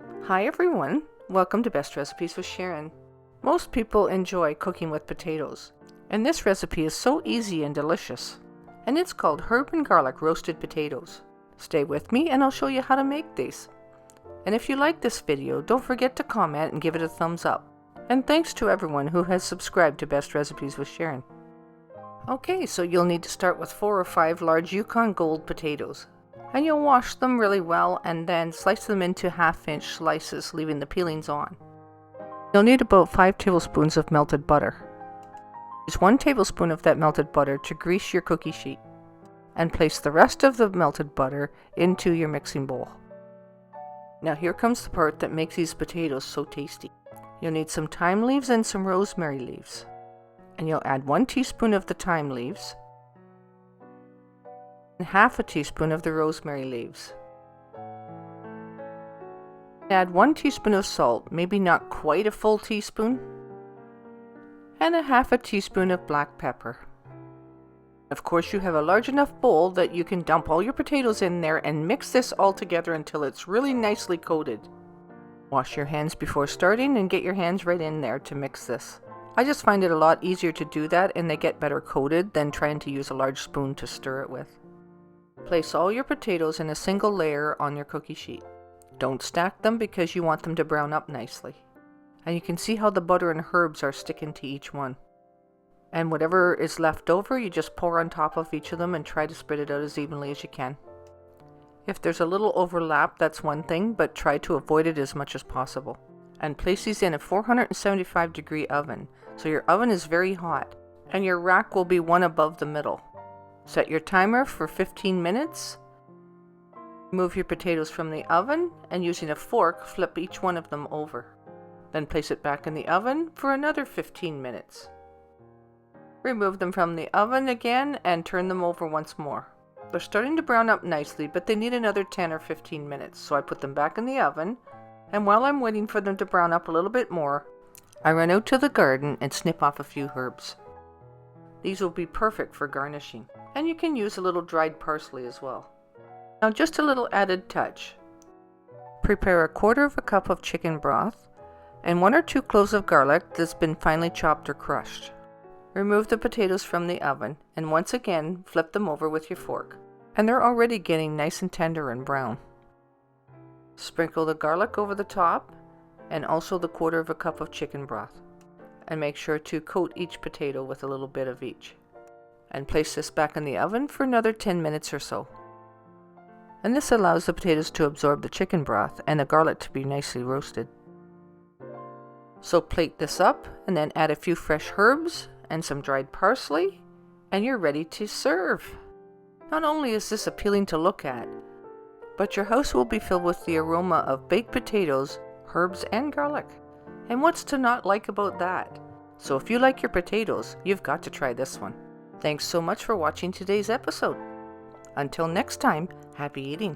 Hi everyone, welcome to Best Recipes with Sharon. Most people enjoy cooking with potatoes, and this recipe is so easy and delicious. And it's called herb and garlic roasted potatoes. Stay with me and I'll show you how to make these. And if you like this video, don't forget to comment and give it a thumbs up. And thanks to everyone who has subscribed to Best Recipes with Sharon. Okay, so you'll need to start with 4 or 5 large Yukon Gold potatoes. And you'll wash them really well and then slice them into 1/2-inch slices, leaving the peelings on. You'll need about 5 tablespoons of melted butter. Use 1 tablespoon of that melted butter to grease your cookie sheet. And place the rest of the melted butter into your mixing bowl. Now here comes the part that makes these potatoes so tasty. You'll need some thyme leaves and some rosemary leaves. And you'll add 1 teaspoon of the thyme leaves and 1/2 teaspoon of the rosemary leaves. Add 1 teaspoon of salt, maybe not quite a full teaspoon, and 1/2 teaspoon of black pepper. Of course, you have a large enough bowl that you can dump all your potatoes in there and mix this all together until it's really nicely coated. Wash your hands before starting and get your hands right in there to mix this. I just find it a lot easier to do that and they get better coated than trying to use a large spoon to stir it with. Place all your potatoes in a single layer on your cookie sheet. Don't stack them because you want them to brown up nicely. And you can see how the butter and herbs are sticking to each one. And whatever is left over, you just pour on top of each of them and try to spread it out as evenly as you can. If there's a little overlap, that's one thing, but try to avoid it as much as possible. And place these in a 475-degree oven, so your oven is very hot, and your rack will be one above the middle. Set your timer for 15 minutes. Remove your potatoes from the oven, and using a fork, flip each one of them over. Then place it back in the oven for another 15 minutes. Remove them from the oven again and turn them over once more. They're starting to brown up nicely, but they need another 10 or 15 minutes, so I put them back in the oven. And while I'm waiting for them to brown up a little bit more, I run out to the garden and snip off a few herbs. These will be perfect for garnishing, and you can use a little dried parsley as well. Now just a little added touch. Prepare 1/4 cup of chicken broth and 1 or 2 cloves of garlic that's been finely chopped or crushed. Remove the potatoes from the oven and once again flip them over with your fork, and they're already getting nice and tender and brown. Sprinkle the garlic over the top and also the 1/4 cup of chicken broth, and make sure to coat each potato with a little bit of each. And place this back in the oven for another 10 minutes or so. And this allows the potatoes to absorb the chicken broth and the garlic to be nicely roasted. So plate this up and then add a few fresh herbs and some dried parsley, and you're ready to serve. Not only is this appealing to look at, but your house will be filled with the aroma of baked potatoes, herbs, and garlic. And what's to not like about that? So if you like your potatoes, you've got to try this one. Thanks so much for watching today's episode. Until next time, happy eating.